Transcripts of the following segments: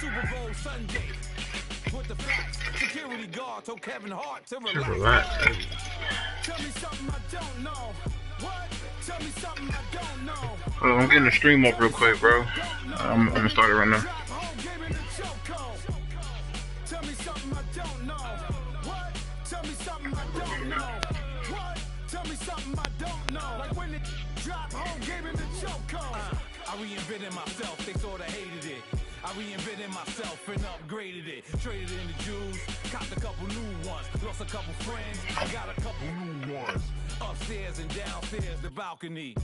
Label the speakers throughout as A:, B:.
A: Super Bowl Sunday. With the facts, security guard told Kevin Hart to relax. Tell me something I don't know. What? Tell me something I don't know.
B: Oh, I'm getting the stream up real quick, bro. I'm gonna start it right now.
A: Tell me something I don't know. What? Tell me something I don't know. What? Tell me something I don't know. Like when it dropped home, gave him the chokehold. I reinvented myself, they sorta hated it. I reinvented myself and upgraded it. Traded in the Jews, copped a couple new ones. Lost a couple friends, got a couple new ones. Upstairs and downstairs, the balcony.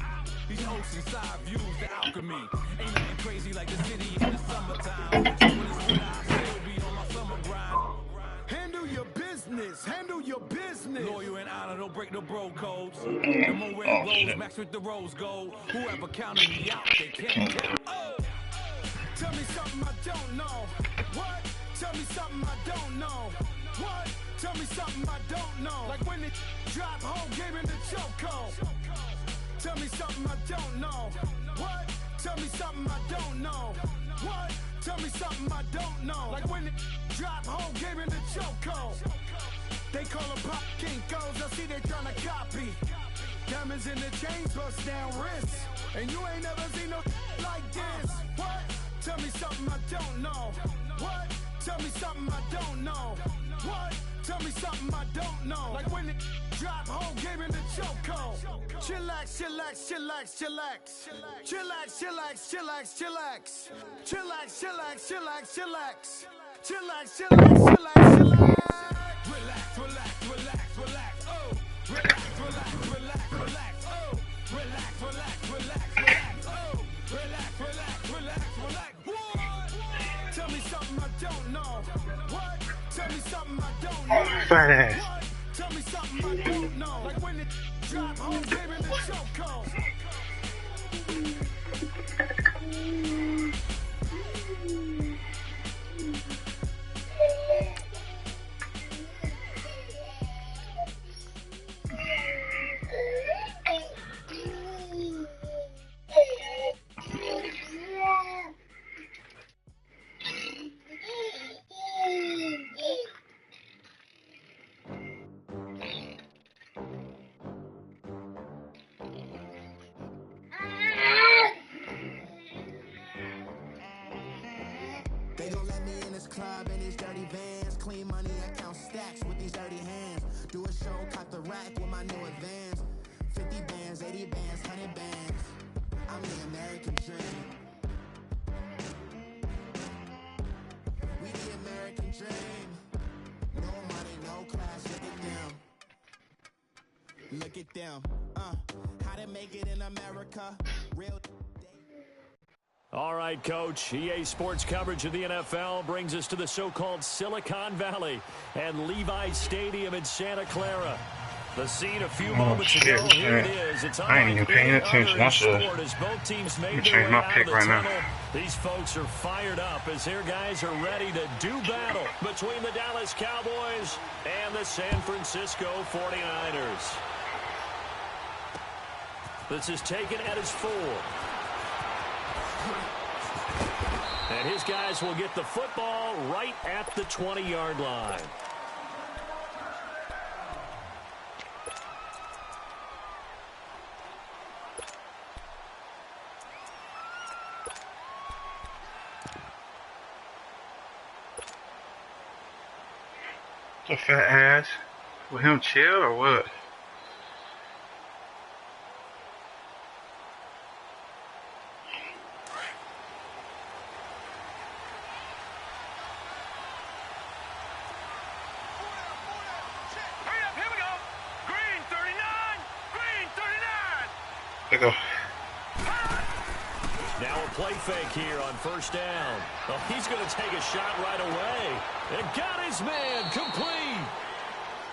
A: These oceanside views, the alchemy. Ain't nothing crazy like the city in the summertime. So when it's winter, I still be on my summer grind. Handle your business, handle your business. Loyal and honor, don't break no bro codes. The more red rose, max with the rose gold. Whoever counted me out, they can't count. Oh! Tell me something I don't know. What? Tell me something I don't know. What? Tell me something I don't know. Like when it dropped home, gave him the chokehold. Tell me something I don't know. What? Tell me something I don't know. What? Tell me something I don't know. Like when it dropped home, gave him the chokehold. They call them pop kinkos. I see they tryna copy. Diamonds in the chains, bust down wrists. And you ain't never seen no like this. What? Tell me something I don't know. What? Tell me something I don't know. What? Tell me something I don't know. Like when it dropped home, gave him the chokehold. Chillax, chillax, chillax, chillax. Chillax, chillax, chillax, chillax. Chillax, chillax, chillax, chillax. Chillax, chillax, chillax, chillax. Relax, relax, relax, relax. Oh. Relax, relax, relax, relax. Oh. Relax, relax, relax, relax. Oh. Relax, relax, relax, relax. What? Tell me something I don't know. What? Tell me something I don't know.
B: Fat ass.
A: What? Tell me something I don't know. Like when it dropped home, gave him the chokehold.
C: They gon' let me in this club in these dirty vans. Clean money, I count stacks with these dirty hands. Do a show, cut the rack with my new advance. 50 bands, 80 bands, 100 bands. I'm the American dream. We the American dream. No money, no class, look at them. Look at them. How to make it in America. Real.
D: All right, Coach. EA Sports coverage of the NFL brings us to the so-called Silicon Valley and Levi's Stadium in Santa Clara. The scene a few moments ago. Here it is. It's
B: I ain't even paying attention. I should change my pick right now.
D: These folks are fired up as their guys are ready to do battle between the Dallas Cowboys and the San Francisco 49ers. This is taken at his 4. And his guys will get the football right at the 20-yard line.
B: The fat ass. Will him chill or what? There you go.
D: Now a play fake here on first down. Oh, he's going to take a shot right away. And got his man complete.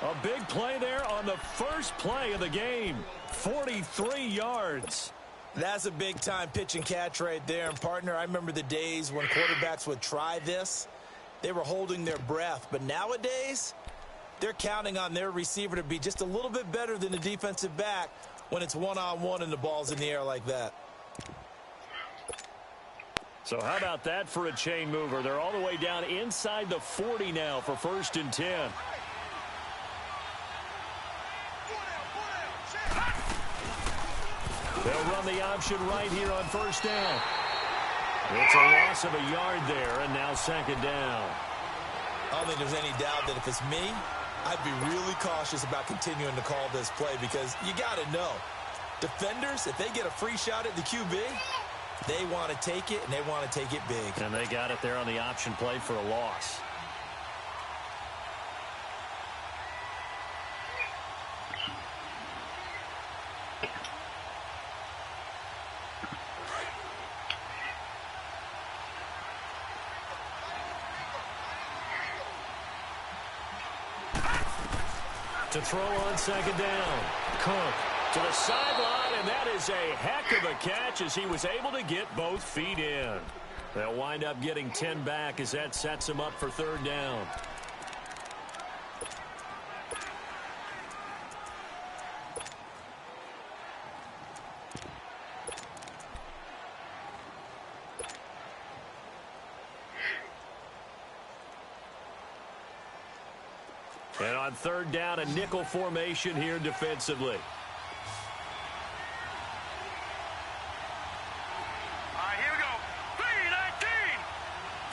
D: A big play there on the first play of the game. 43 yards.
E: That's a big-time pitch and catch right there. And, partner, I remember the days when quarterbacks would try this. They were holding their breath. But nowadays, they're counting on their receiver to be just a little bit better than the defensive back when it's one-on-one and the ball's in the air like that.
D: So how about that for a chain mover? They're all the way down inside the 40 now for 1st and 10. They'll run the option right here on 1st down. It's a loss of a yard there, and now 2nd down.
E: I don't think there's any doubt that if it's me, I'd be really cautious about continuing to call this play because you got to know, defenders, if they get a free shot at the QB, they want to take it, and they want to take it big.
D: And they got it there on the option play for a loss. To throw on 2nd down. Cook to the sideline, and that is a heck of a catch as he was able to get both feet in. They'll wind up getting 10 back as that sets him up for 3rd down. And on 3rd down, a nickel formation here defensively.
A: All right, here we go. 3-19.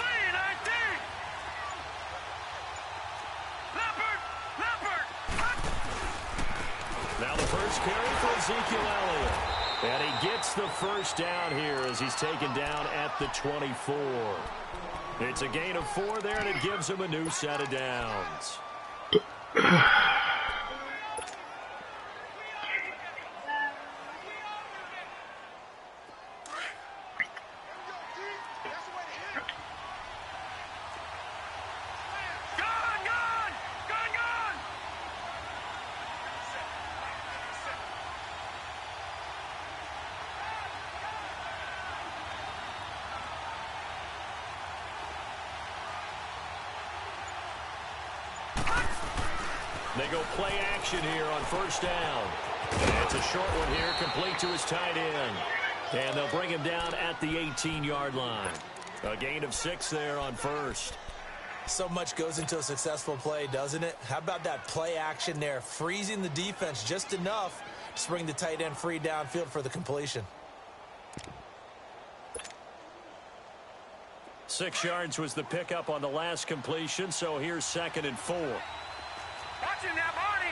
A: 3-19. Leopard.
D: Now the first carry for Ezekiel Elliott. And he gets the 1st down here as he's taken down at the 24. It's a gain of 4 there, and it gives him a new set of downs. They go play action here on 1st down. And it's a short one here, complete to his tight end. And they'll bring him down at the 18-yard line. A gain of 6 there on 1st.
E: So much goes into a successful play, doesn't it? How about that play action there, freezing the defense just enough to bring the tight end free downfield for the completion.
D: 6 yards was the pickup on the last completion, so here's 2nd and 4.
A: Watch him now, Barney.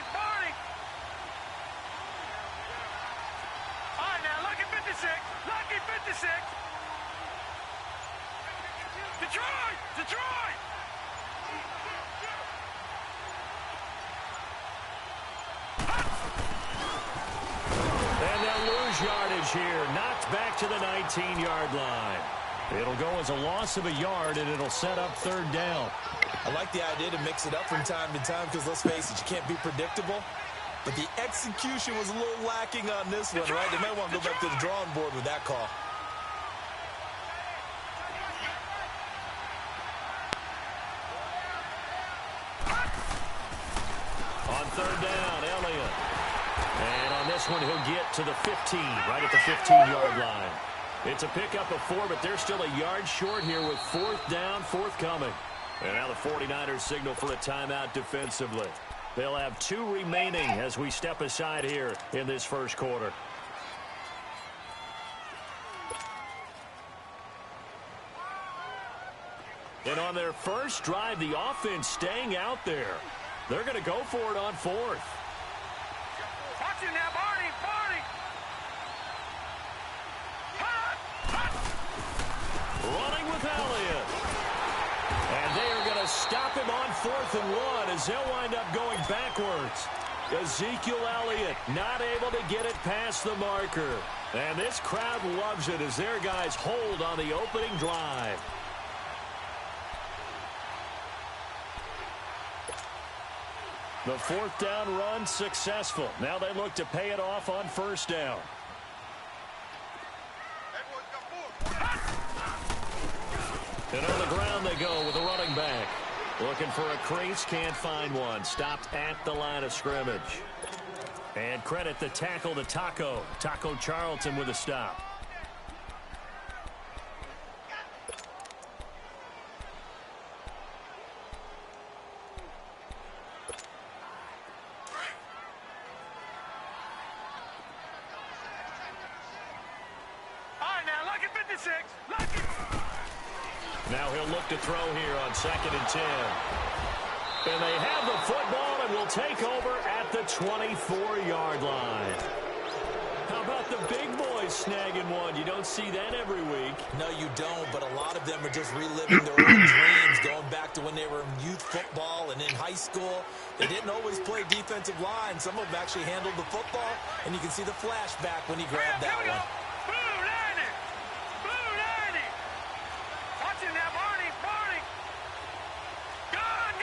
A: All right, now, lucky 56. Lucky 56. Detroit.
D: And they'll lose yardage here. Knocked back to the 19-yard line. It'll go as a loss of a yard, and it'll set up 3rd down.
E: I like the idea to mix it up from time to time because, let's face it, you can't be predictable. But the execution was a little lacking on this one, right? They might want to go back to the drawing board with that call.
D: On 3rd down, Elliott. And on this one, he'll get to the 15, right at the 15-yard line. It's a pickup of 4, but they're still a yard short here with 4th down, forthcoming. And now the 49ers signal for a timeout defensively. They'll have 2 remaining as we step aside here in this 1st quarter. And on their first drive, the offense staying out there. They're going to go for it on 4th.
A: Watch him now, Barney.
D: Running with Elliott. And they are going to stop him on 4th and 1 as they'll wind up going backwards. Ezekiel Elliott not able to get it past the marker. And this crowd loves it as their guys hold on the opening drive. The 4th down run successful. Now they look to pay it off on 1st down. And on the ground they go with a running back. Looking for a crease, can't find one. Stopped at the line of scrimmage. And credit the tackle to Taco Charlton with a stop. Now he'll look to throw here on 2nd and 10. And they have the football and will take over at the 24-yard line. How about the big boys snagging one? You don't see that every week.
E: No, you don't, but a lot of them are just reliving their own dreams, going back to when they were in youth football and in high school. They didn't always play defensive line. Some of them actually handled the football, and you can see the flashback when he grabbed that one.
A: Watching that, Barney. Gone.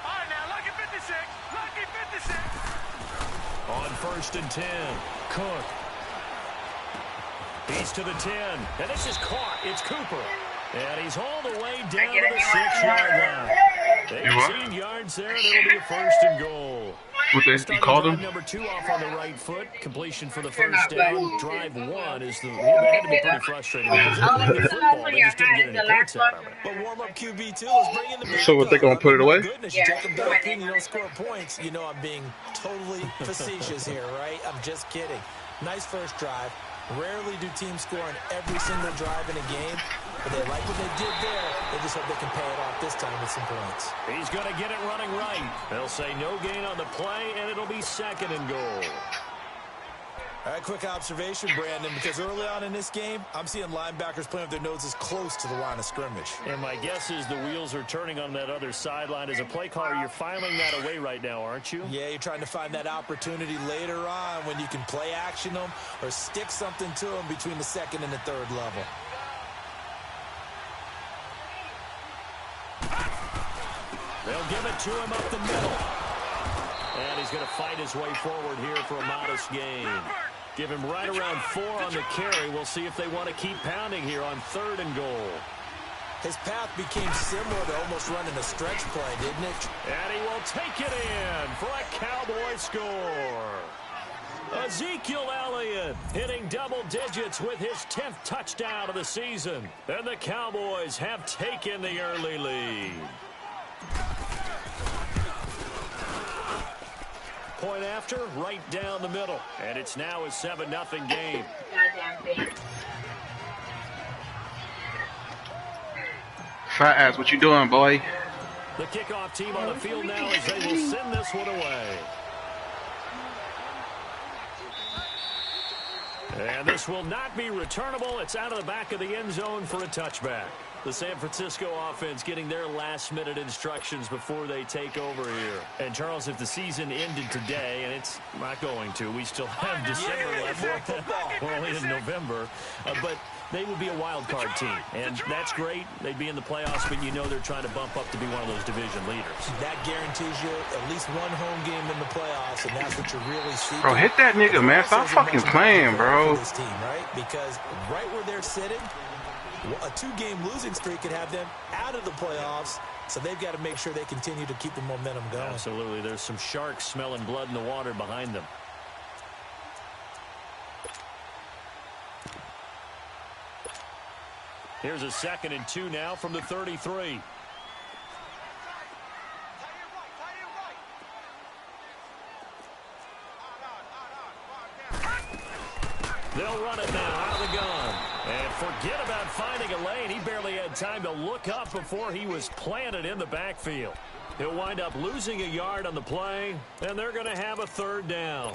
A: All right, now, lucky 56.
D: On 1st and 10, Cook. He's to the 10, and this is caught. It's Cooper. And he's all the way down to the 6-yard line. 18 yards there, and it'll be a 1st and goal.
B: What they called him?
D: Number 2 off on the right foot. Completion for the 1st down. Drive 1 is the. They had to be pretty frustrating because they the football. They just didn't get any points out of it.
E: But warm-up QB, too, is bringing the big
B: So what, they gonna put it away?
E: Goodness, you take them back in, you don't score points. You know I'm being totally facetious here, right? I'm just kidding. Nice first drive. Rarely do teams score on every single drive in a game, but they like what they did there. They just hope they can pay it off this time with some points.
D: He's going to get it running right. They'll say no gain on the play, and it'll be 2nd and goal.
E: All right, quick observation, Brandon, because early on in this game, I'm seeing linebackers playing with their noses close to the line of scrimmage.
D: And my guess is the wheels are turning on that other sideline. As a play caller, you're filing that away right now, aren't you?
E: Yeah, you're trying to find that opportunity later on when you can play action them or stick something to them between the 2nd and the 3rd level.
D: They'll give it to him up the middle. And he's going to fight his way forward here for a modest gain. Give him right around 4 on the carry. We'll see if they want to keep pounding here on 3rd and goal.
E: His path became similar to almost running a stretch play, didn't it?
D: And he will take it in for a Cowboy score. Ezekiel Elliott hitting double digits with his 10th touchdown of the season. And the Cowboys have taken the early lead. Point after, right down the middle. And it's now a 7-0 game.
B: Fat ass, what you doing, boy?
D: The kickoff team on the field now as they will send this one away. And this will not be returnable. It's out of the back of the end zone for a touchback. The San Francisco offense getting their last-minute instructions before they take over here. And, Charles, if the season ended today, and it's not going to, we still have December left. We're only in November. But they would be a wild card team. And that's great. They'd be in the playoffs, but you know they're trying to bump up to be one of those division leaders.
E: That guarantees you at least one home game in the playoffs, and that's what you're really seeking.
B: Bro, hit that nigga, man. Stop fucking playing, bro.
E: This team, right? Because right where they're sitting, a 2-game losing streak could have them out of the playoffs, so they've got to make sure they continue to keep the momentum going.
D: Absolutely. There's some sharks smelling blood in the water behind them. Here's a 2nd and 2 now from the 33. They'll run it now out of the gun. And forget about finding a lane. He barely had time to look up before he was planted in the backfield. He'll wind up losing a yard on the play, and they're going to have a 3rd down.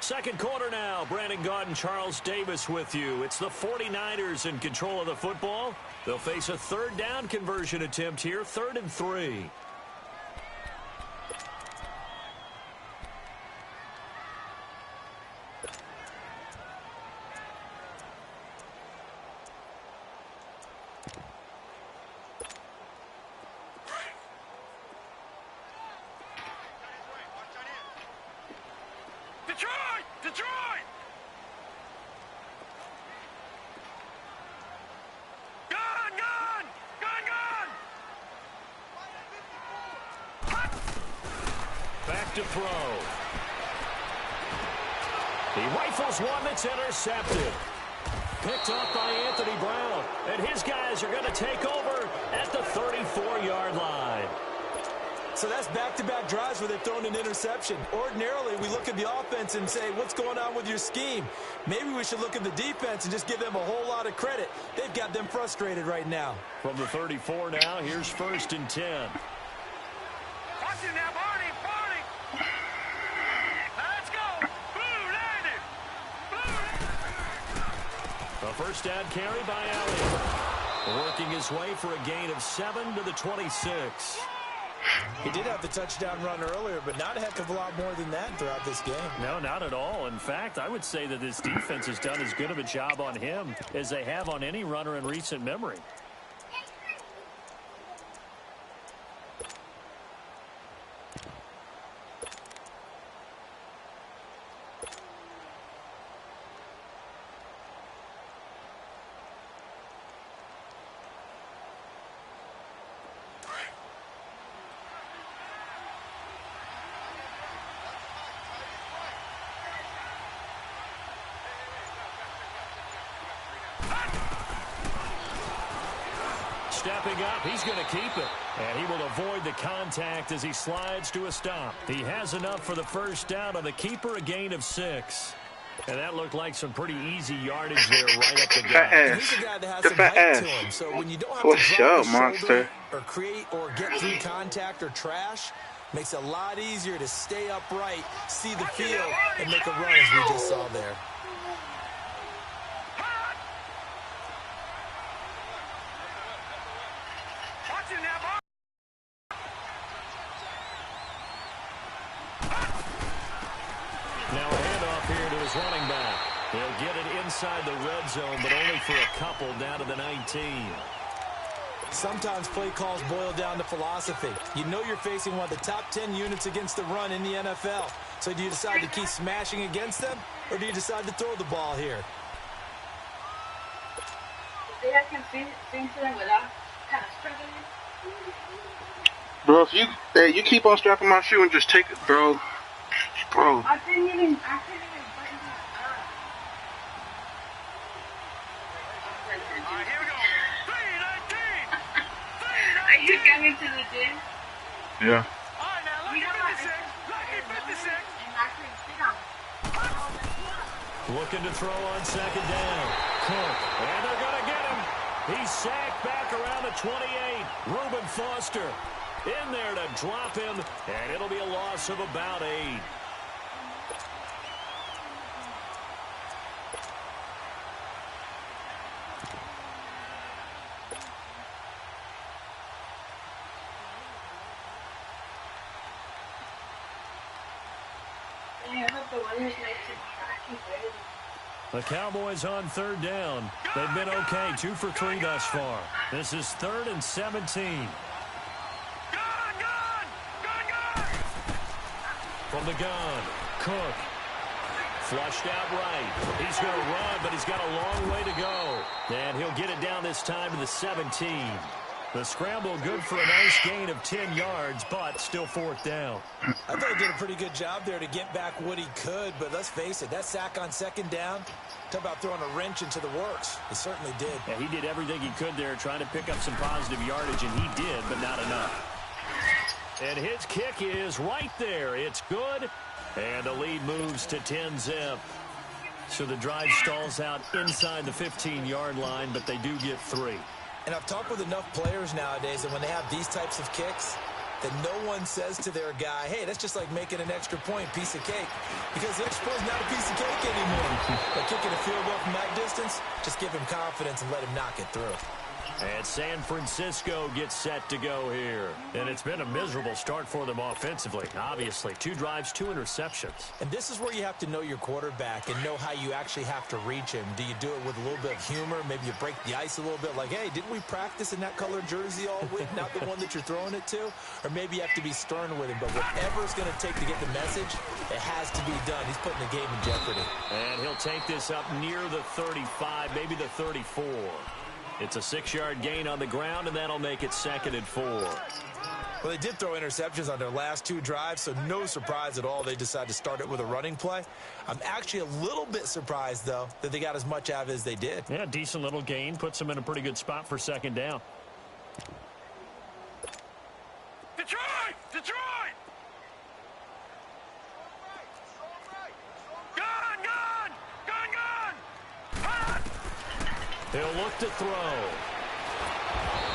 D: Second quarter now. Brandon Gaudin and Charles Davis with you. It's the 49ers in control of the football. They'll face a 3rd down conversion attempt here. 3rd and 3. to throw. He rifles one that's intercepted. Picked up by Anthony Brown. And his guys are going to take over at the 34-yard line.
E: So that's back-to-back drives where they've thrown an interception. Ordinarily, we look at the offense and say, what's going on with your scheme? Maybe we should look at the defense and just give them a whole lot of credit. They've got them frustrated right now.
D: From the 34 now, here's 1st and 10.
A: Watch it now, Barney, Barney. Let's go.
D: A first down carry by Elliott. Working his way for a gain of 7 to the 26.
E: He did have the touchdown run earlier, but not a heck of a lot more than that throughout this game.
D: No, not at all. In fact, I would say that this defense has done as good of a job on him as they have on any runner in recent memory. Stepping up, he's going to keep it. And he will avoid the contact as he slides to a stop. He has enough for the first down on the keeper, a gain of 6. And that looked like some pretty easy yardage there right up the gut.
E: He's a guy that has some height to him. So when you don't have to drop the shoulder or create or get through contact or trash, makes it a lot easier to stay upright, see the field, and make a run as we just saw there.
D: Running back. He'll get it inside the red zone, but only for a couple down to the 19.
E: Sometimes play calls boil down to philosophy. You know you're facing one of the top 10 units against the run in the NFL. So do you decide to keep smashing against them, or do you decide to throw the ball here?
F: They can things to them without kind of struggling.
B: Bro, if you keep on strapping my shoe and just take it, bro.
F: I couldn't even button it up.
A: Alright, here we go. 319!
F: Are you coming to the gym?
B: Yeah.
A: Alright, now, lucky 56. Lucky 56.
F: And I couldn't sit on it.
D: Looking to throw on 2nd down. Cook. And they're going to get him. He's sacked back around the 28. Reuben Foster in there to drop him. And it'll be a loss of about 8. The Cowboys on 3rd down. They've been okay, 2 for 3 thus far. This is 3rd and 17. From the gun, Cook. Flushed out right. He's going to run, but he's got a long way to go. And he'll get it down this time to the 17. The scramble good for a nice gain of 10 yards, but still 4th down.
E: I thought he did a pretty good job there to get back what he could, but let's face it, that sack on 2nd down, talk about throwing a wrench into the works. He certainly did.
D: Yeah, he did everything he could there, trying to pick up some positive yardage, and he did, but not enough. And his kick is right there. It's good, and the lead moves to 10-zip. So the drive stalls out inside the 15-yard line, but they do get 3.
E: And I've talked with enough players nowadays that when they have these types of kicks, that no one says to their guy, hey, that's just like making an extra point, piece of cake. Because the extra point is not a piece of cake anymore. But kicking a field goal from that distance, just give him confidence and let him knock it through.
D: And San Francisco gets set to go here. And it's been a miserable start for them offensively, obviously. 2 drives, 2 interceptions.
E: And this is where you have to know your quarterback and know how you actually have to reach him. Do you do it with a little bit of humor? Maybe you break the ice a little bit like, hey, didn't we practice in that colored jersey all week, not the one that you're throwing it to? Or maybe you have to be stern with him. But whatever it's going to take to get the message, it has to be done. He's putting the game in jeopardy.
D: And he'll take this up near the 35, maybe the 34. It's a 6-yard gain on the ground, and that'll make it 2nd and 4.
E: Well, they did throw interceptions on their last 2 drives, so no surprise at all they decided to start it with a running play. I'm actually a little bit surprised, though, that they got as much out of it as they did.
D: Yeah, decent little gain. Puts them in a pretty good spot for second down.
A: Detroit! Detroit! Gun! Gun! Gun! Gun! Hot!
D: He'll look to throw.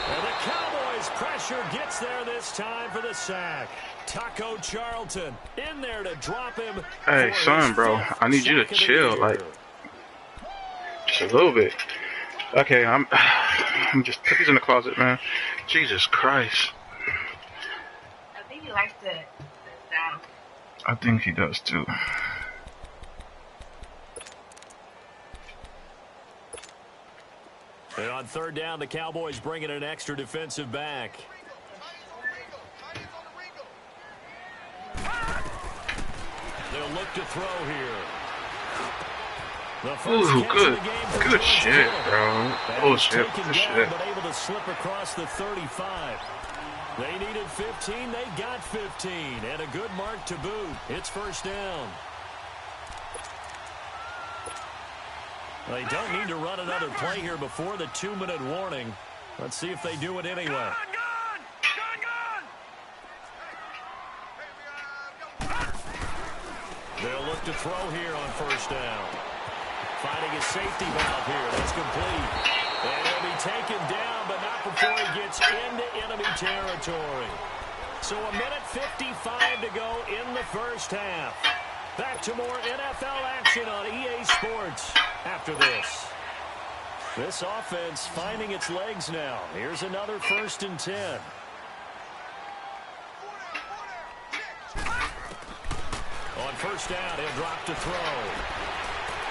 D: And the Cowboys pressure gets there this time for the sack. Taco Charlton in there to drop him.
B: Hey, son, bro, I need you to chill, like, just a little bit. Okay, I'm just put these in the closet, man. Jesus Christ.
F: I think he likes to sit down.
B: I think he does too.
D: And on third down, the Cowboys bring in an extra defensive back. They'll look to throw here. The first
B: Ooh,
D: catch
B: good.
D: of the game for
B: Good
D: George
B: shit,
D: Kittle.
B: bro.
D: That
B: Oh
D: was
B: shit,
D: taken
B: good
D: down,
B: shit.
D: but able to slip across the 35. They needed 15. They got 15. And a good mark to boot. It's first down. They don't need to run another play here before the 2-minute warning. Let's see if they do it anyway.
A: Gun!
D: They'll look to throw here on first down. Finding a safety valve here. That's complete. And he'll be taken down, but not before he gets into enemy territory. So a minute 55 to go in the first half. Back to more NFL action on EA Sports after this. This offense finding its legs now. Here's another 1st and 10. On first down, he'll drop to throw.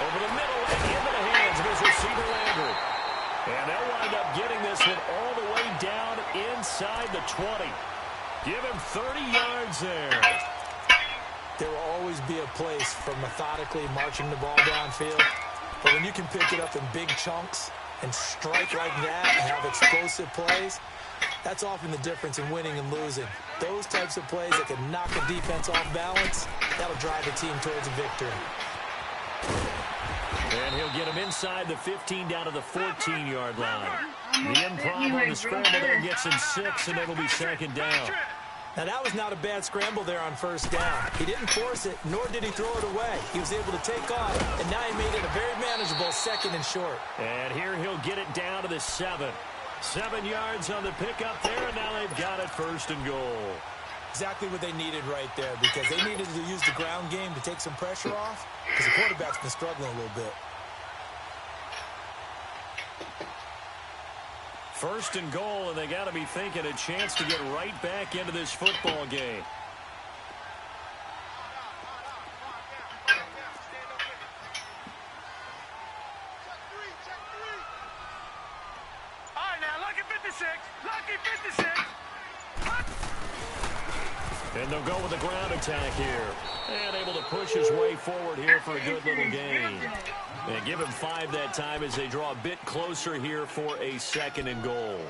D: Over the middle and into the hands of his receiver Landry. And they'll wind up getting this one all the way down inside the 20. Give him 30 yards there.
E: There will always be a place for methodically marching the ball downfield. But when you can pick it up in big chunks and strike like that and have explosive plays, that's often the difference in winning and losing. Those types of plays that can knock a defense off balance, that'll drive a team towards a victory.
D: And he'll get him inside the 15 down to the 14-yard line. The improv on the scramble there gets him 6, and it'll be second down.
E: Now, that was not a bad scramble there on first down. He didn't force it, nor did he throw it away. He was able to take off, and now he made it a very manageable 2nd and short.
D: And here he'll get it down to the 7. 7 yards on the pickup there, and now they've got it 1st and goal.
E: Exactly what they needed right there, because they needed to use the ground game to take some pressure off, because the quarterback's been struggling a little bit.
D: 1st and goal, and they got to be thinking a chance to get right back into this football game.
A: All right, now, lucky 56. Lucky 56.
D: And they'll go with the ground attack here. And able to push his way forward here for a good little gain. And give him 5 that time as they draw a bit closer here for a 2nd and goal.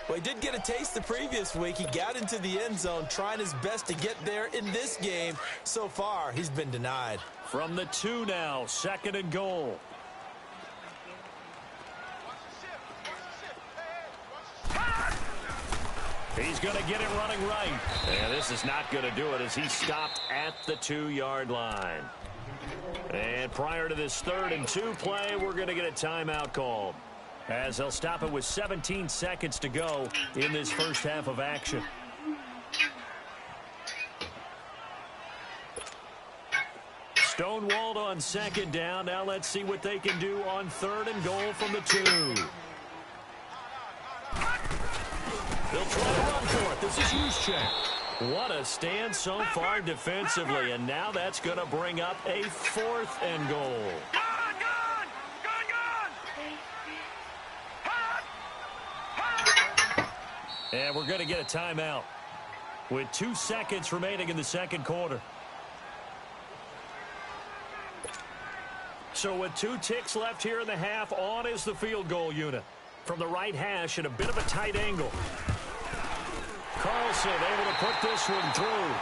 E: Well, he did get a taste the previous week. He got into the end zone trying his best to get there in this game. So far, he's been denied.
D: From the 2 now, 2nd and goal. He's going to get it running right. And this is not going to do it as he stopped at the 2-yard line. And prior to this 3rd and 2 play, we're going to get a timeout called, as they'll stop it with 17 seconds to go in this first half of action. Stonewalled on 2nd down. Now let's see what they can do on 3rd and goal from the 2. They'll try to run for it. This is Juszczyk. What a stand so far defensively, and now that's going to bring up a 4th and goal.
A: Gun! Gun! Gun! Gun!
D: And we're going to get a timeout with 2 seconds remaining in the 2nd quarter. So with 2 ticks left here in the half, on is the field goal unit. From the right hash at a bit of a tight angle. Carlson able to put this one through.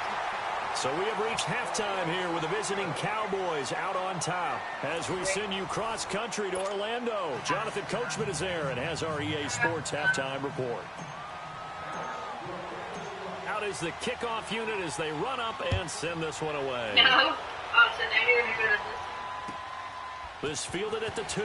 D: So we have reached halftime here with the visiting Cowboys out on top. As we send you cross-country to Orlando, Jonathan Coachman is there and has our EA Sports halftime report. Out is the kickoff unit as they run up and send this one away.
F: No. Oh, so now you're going to go to this.
D: This fielded at the 2.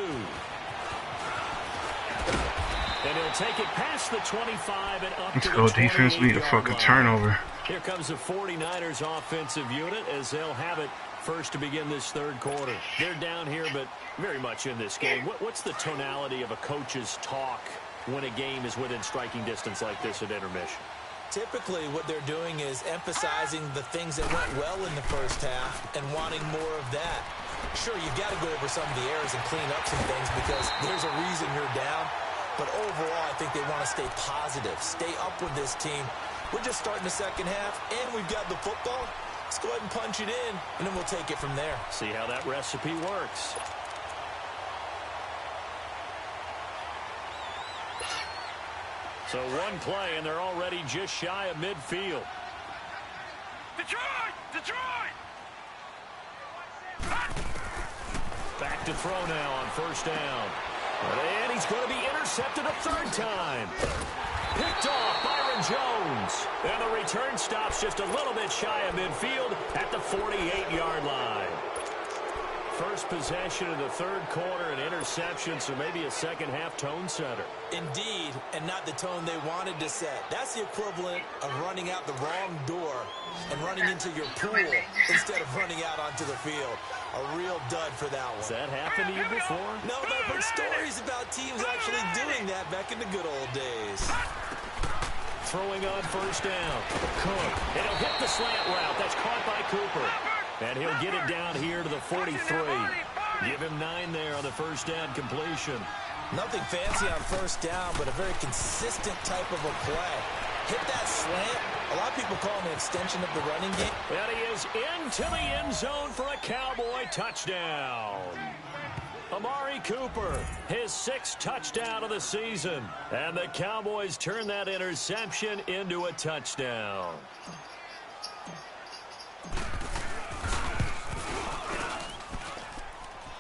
D: And he'll take it past the 25 and up
B: Let's
D: to
B: go
D: the
B: defense. We need a fucking turnover.
D: Here comes the 49ers offensive unit as they'll have it first to begin this third quarter. They're down here, but very much in this game. What's the tonality of a coach's talk when a game is within striking distance like this at intermission?
E: Typically, what they're doing is emphasizing the things that went well in the first half and wanting more of that. Sure, you've got to go over some of the errors and clean up some things because there's a reason you're down. But overall, I think they want to stay positive, stay up with this team. We're just starting the second half, and we've got the football. Let's go ahead and punch it in, and then we'll take it from there.
D: See how that recipe works. So one play, and they're already just shy of midfield.
A: Detroit! Detroit!
D: Back to throw now on first down. And he's going to be intercepted a third time. Picked off Byron Jones. And the return stops just a little bit shy of midfield at the 48-yard line. First possession of the third quarter, an interception, so maybe a second-half tone setter.
E: Indeed, and not the tone they wanted to set. That's the equivalent of running out the wrong door and running into your pool instead of running out onto the field. A real dud for that one.
D: Has that happened to you before?
E: No, but I've heard stories about teams actually doing that back in the good old days.
D: Throwing on first down. Cook. And he'll hit the slant route. That's caught by Cooper. And he'll get it down here to the 43. Give him 9 there on the first down completion.
E: Nothing fancy on first down, but a very consistent type of a play. Hit that slant. A lot of people call him an extension of the running game.
D: And he is into the end zone for a Cowboy touchdown. Amari Cooper, his 6th touchdown of the season. And the Cowboys turn that interception into a touchdown.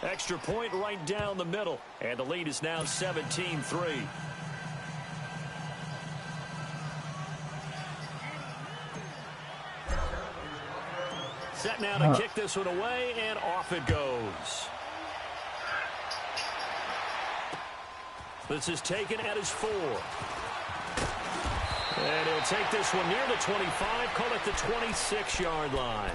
D: Extra point right down the middle. And the lead is now 17-3. Set now to kick this one away, and off it goes. This is taken at his 4. And he'll take this one near the 25, call it the 26-yard line.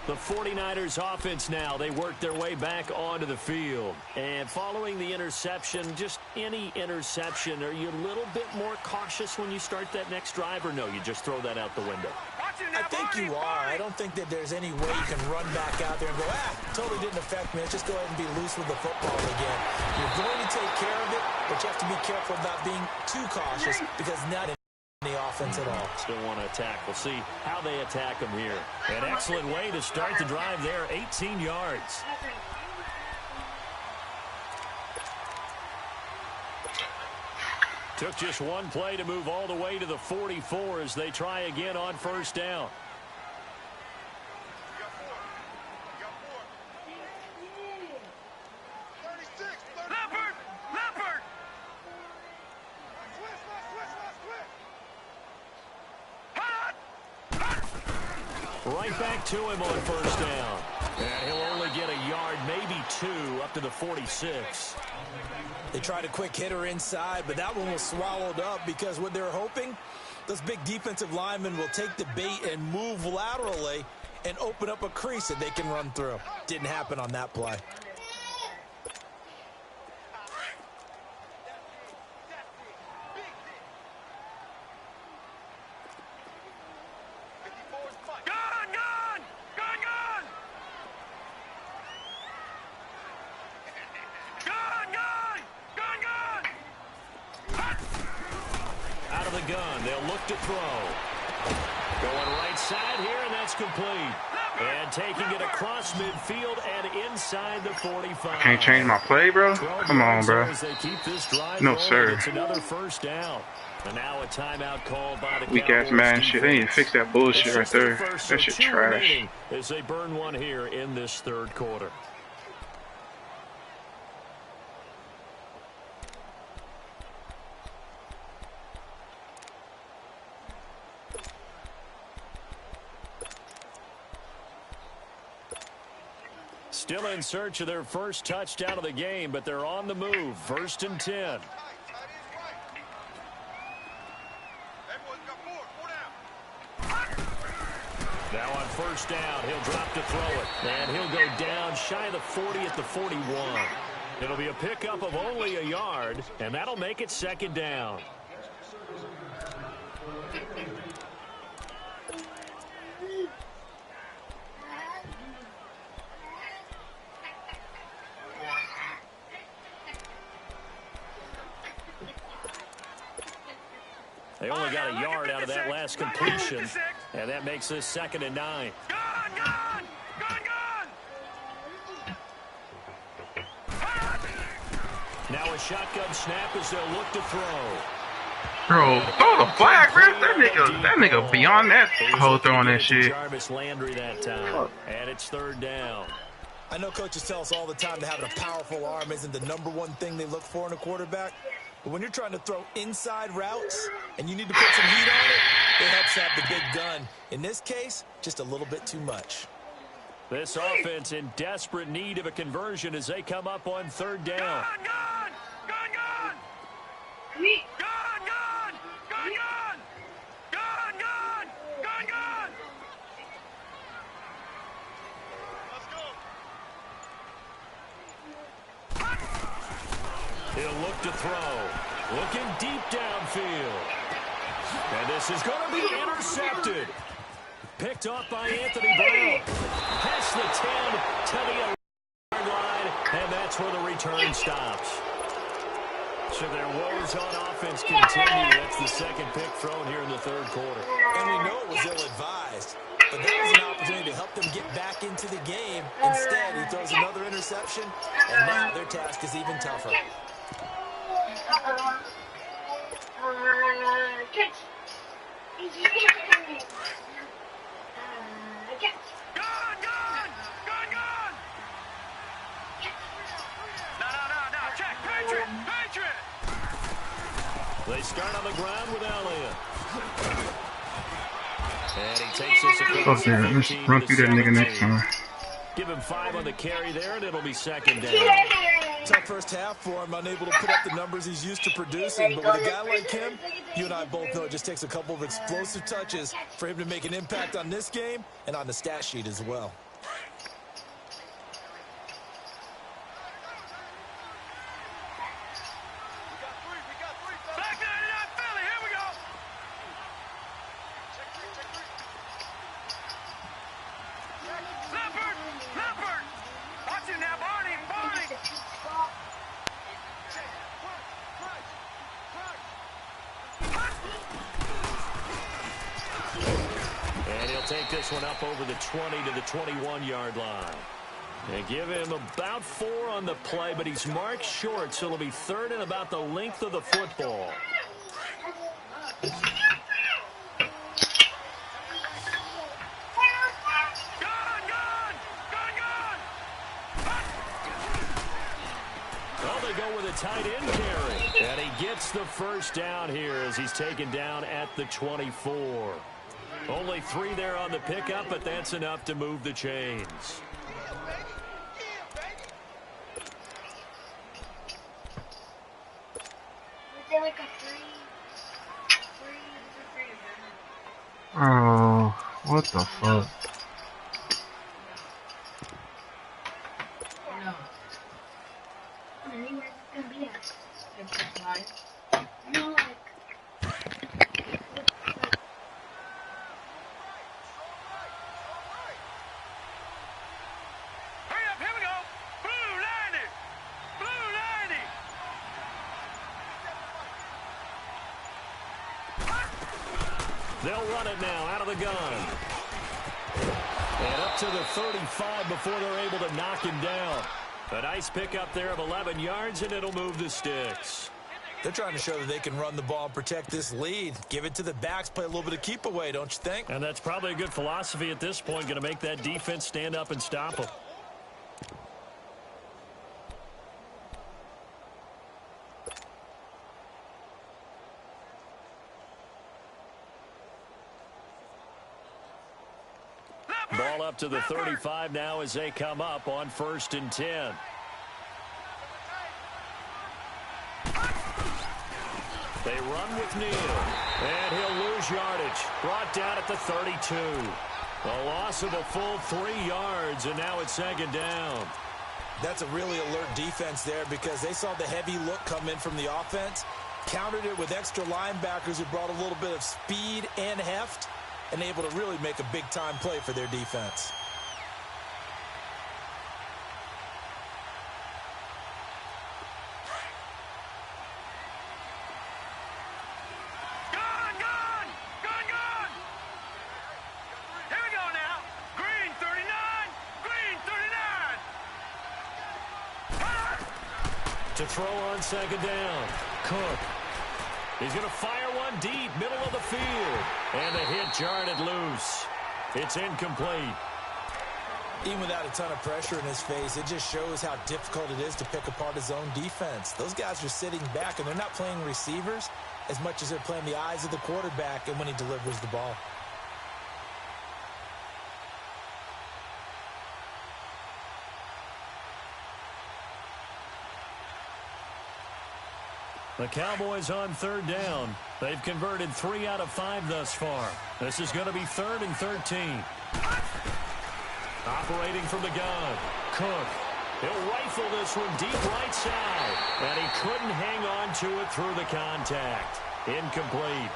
D: The 49ers offense now, they work their way back onto the field. And following the interception, just any interception, are you a little bit more cautious when you start that next drive, or no, you just throw that out the window?
E: I think you are. I don't think that there's any way you can run back out there and go, totally didn't affect me. Let's just go ahead and be loose with the football again. You're going to take care of it, but you have to be careful about being too cautious because not in the offense at all.
D: Still want to attack. We'll see how they attack them here. An excellent way to start the drive there, 18 yards. Took just one play to move all the way to the 44 as they try again on first down. Right back to him on first down. And he'll only get a yard, maybe 2, up to the 46.
E: They tried a quick hitter inside, but that one was swallowed up because what they're hoping, those big defensive linemen will take the bait and move laterally and open up a crease that they can run through. Didn't happen on that play.
D: Out of the gun, they'll look to throw. Going right side here, and that's complete. And taking it across midfield and inside the 45.
B: I can't change my play, bro. Come on, bro. No, sir.
D: It's another first down. And now a timeout called by the
B: Weak ass man shit. They need to fix that bullshit right there. That shit trash.
D: As they burn one here in this third quarter. Still in search of their first touchdown of the game, but they're on the move. 1st and 10. Now on 1st down, he'll drop to throw it. And he'll go down shy of the 40 at the 41. It'll be a pickup of only a yard, and that'll make it 2nd down. They only got a yard out of that last completion, and that makes this 2nd and 9. Now a shotgun snap as they'll look to throw.
B: Bro, throw the flag, bro. That nigga beyond that whole throwing that shit.
D: Jarvis Landry that time, and it's 3rd down.
E: I know coaches tell us all the time that having a powerful arm isn't the #1 thing they look for in a quarterback. But when you're trying to throw inside routes and you need to put some heat on it, it helps to have the big gun. In this case, just a little bit too much.
D: This offense in desperate need of a conversion as they come up on 3rd down. He'll look to throw. Looking deep downfield. And this is going to be intercepted. Picked off by Anthony Brown. Past the 10 to the 11-yard line, and that's where the return stops. So their woes on offense continue. That's the 2nd pick thrown here in the 3rd quarter.
E: And we know it was ill-advised, but that was an opportunity to help them get back into the game. Instead, he throws another interception, and now their task is even tougher.
D: They start on the ground with Elliott. And he takes us across the 15
B: let's run through that nigga next time.
D: Give him 5 on the carry there, and it'll be 2nd down.
E: Tough first half for him, unable to put up the numbers he's used to producing. But with a guy like him, you and I both know it just takes a couple of explosive touches for him to make an impact on this game and on the stat sheet as well.
D: Take this one up over the 20 to the 21-yard line. They give him about 4 on the play, but he's marked short, so it'll be 3rd and about the length of the football. Well, they go with a tight end carry, and he gets the 1st down here as he's taken down at the 24. Only 3 there on the pickup, but that's enough to move the chains.
B: Oh, what the fuck?
D: They'll run it now out of the gun. And up to the 35 before they're able to knock him down. A nice pickup there of 11 yards, and it'll move the sticks.
E: They're trying to show that they can run the ball and protect this lead. Give it to the backs, play a little bit of keep away, don't you think?
D: And that's probably a good philosophy at this point, going to make that defense stand up and stop them. Ball up to the 35 now as they come up on 1st and 10. They run with Neal, and he'll lose yardage. Brought down at the 32. A loss of a full 3 yards, and now it's 2nd down.
E: That's a really alert defense there because they saw the heavy look come in from the offense, countered it with extra linebackers who brought a little bit of speed and heft, and able to really make a big-time play for their defense.
D: To throw on 2nd down. Cook. He's going to fire one deep, middle of the field. And the hit jarred it loose. It's incomplete.
E: Even without a ton of pressure in his face, it just shows how difficult it is to pick apart his own defense. Those guys are sitting back, and they're not playing receivers as much as they're playing the eyes of the quarterback and when he delivers the ball.
D: The Cowboys on 3rd down. They've converted 3 out of 5 thus far. This is going to be 3rd and 13. Operating from the gun. Cook. He'll rifle this one deep right side. And he couldn't hang on to it through the contact. Incomplete.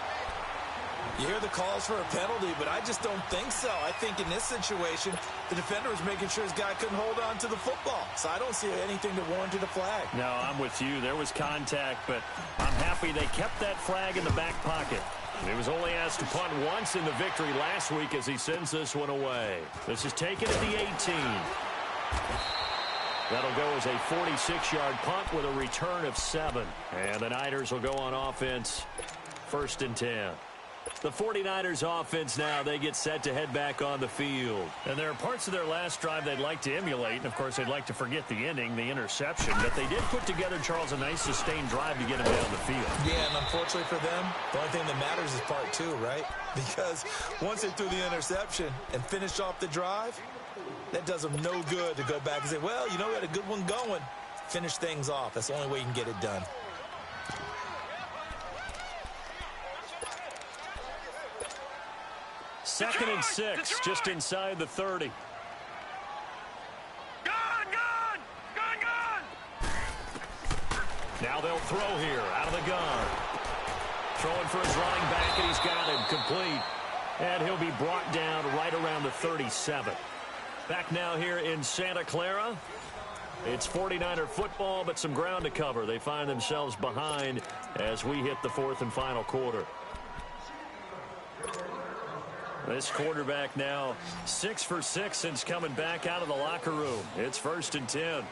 E: You hear the calls for a penalty, but I just don't think so. I think in this situation, the defender was making sure his guy couldn't hold on to the football. So I don't see anything that warranted a flag.
D: No, I'm with you. There was contact, but I'm happy they kept that flag in the back pocket. He was only asked to punt once in the victory last week as he sends this one away. This is taken at the 18. That'll go as a 46-yard punt with a return of 7. And the Niners will go on offense 1st and 10. The 49ers offense now, they get set to head back on the field. And there are parts of their last drive they'd like to emulate. And, of course, they'd like to forget the ending, the interception. But they did put together, Charles, a nice sustained drive to get him down the field.
E: Yeah, and unfortunately for them, the only thing that matters is part 2, right? Because once they threw the interception and finished off the drive, that does them no good to go back and say, well, you know, we had a good one going. Finish things off. That's the only way you can get it done.
D: Second and 6, just inside the 30. Now they'll throw here out of the gun. Throwing for his running back, and he's got him complete. And he'll be brought down right around the 37. Back now here in Santa Clara. It's 49er football, but some ground to cover. They find themselves behind as we hit the 4th and final quarter. This quarterback now 6 for 6 since coming back out of the locker room. It's 1st and 10.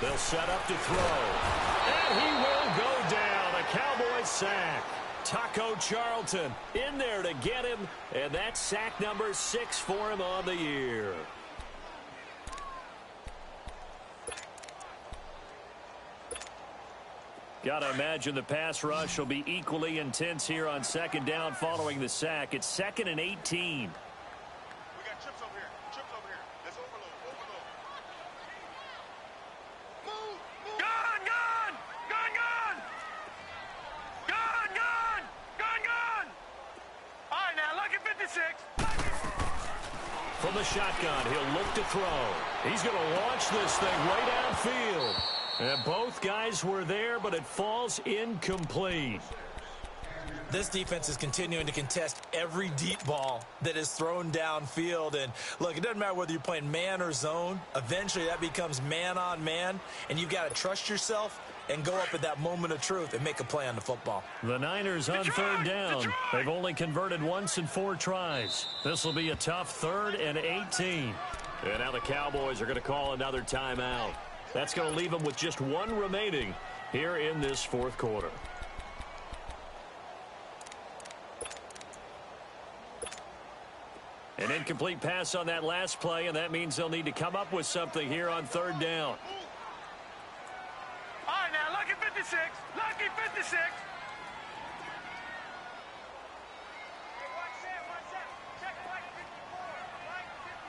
D: They'll set up to throw. And he will go down. A Cowboys sack. Taco Charlton in there to get him. And that's sack number 6 for him on the year. Got to imagine the pass rush will be equally intense here on 2nd down following the sack. It's 2nd and 18.
G: We got chips over here. Chips over here. Let's overload. Move! Gun! All right, now, look at 56.
D: From the shotgun, he'll look to throw. He's going to launch this thing way downfield. And both guys were there, but it falls incomplete.
E: This defense is continuing to contest every deep ball that is thrown downfield. And, look, it doesn't matter whether you're playing man or zone. Eventually, that becomes man-on-man, and you've got to trust yourself and go up at that moment of truth and make a play on the football.
D: The Niners on third down. They've only converted once in 4 tries. This will be a tough 3rd and 18. And now the Cowboys are going to call another timeout. That's going to leave them with just 1 remaining here in this 4th quarter. An incomplete pass on that last play, and that means they'll need to come up with something here on 3rd down.
G: All right, now, lucky 56. Lucky 56. Hey, watch that, watch that. Check right 54. Right 54.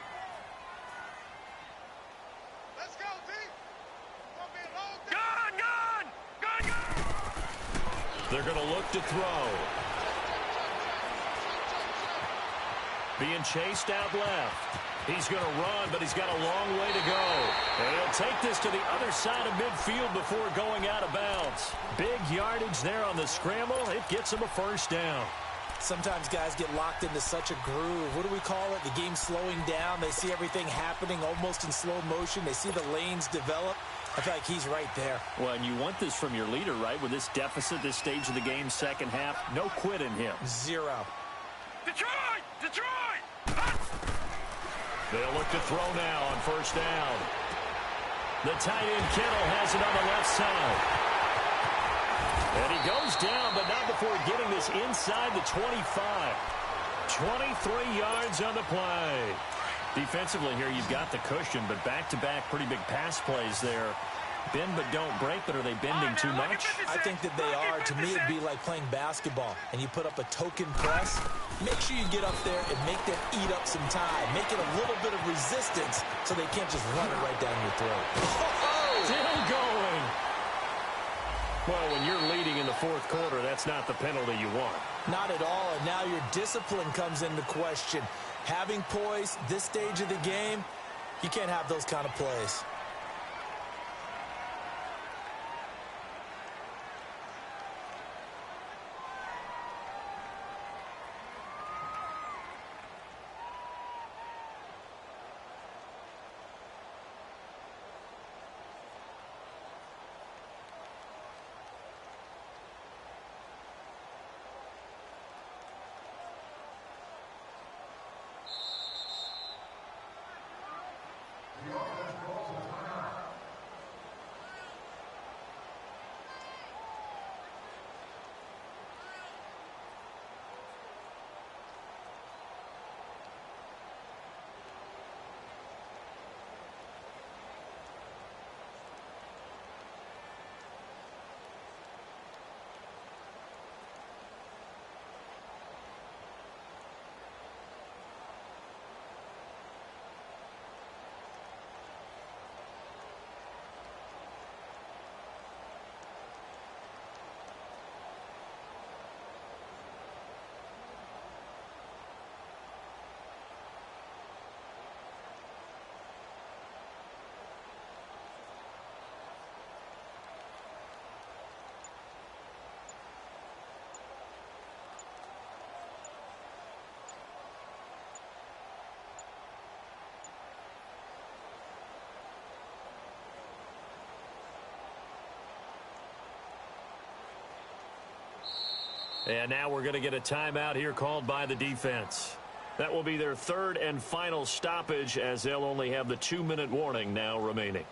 G: Let's go, D. Gonna be a long day. Gun, gun! Gun, gun!
D: They're going to look to throw. Being chased out left. He's going to run, but he's got a long way to go. And he'll take this to the other side of midfield before going out of bounds. Big yardage there on the scramble. It gets him a 1st down.
E: Sometimes guys get locked into such a groove. What do we call it? The game slowing down. They see everything happening almost in slow motion. They see the lanes develop. I feel like he's right there.
D: Well, and you want this from your leader, right? With this deficit, this stage of the game, 2nd half, no quit in him.
E: 0.
G: Detroit! Detroit!
D: They'll look to throw now on 1st down. The tight end Kittle has it on the left side. And he goes down, but not before getting this inside the 25. 23 yards on the play. Defensively here, you've got the cushion, but back-to-back pretty big pass plays there. Bend but don't break, but are they bending too much?
E: I think that they are. To me, it'd be like playing basketball, and you put up a token press. Make sure you get up there and make them eat up some time. Make it a little bit of resistance so they can't just run it right down your throat.
D: Still going. Well, when you're leading in the 4th quarter, that's not the penalty you want.
E: Not at all, and now your discipline comes into question. Having poise this stage of the game, you can't have those kind of plays.
D: And now we're going to get a timeout here called by the defense. That will be their 3rd and final stoppage, as they'll only have the 2-minute warning now remaining.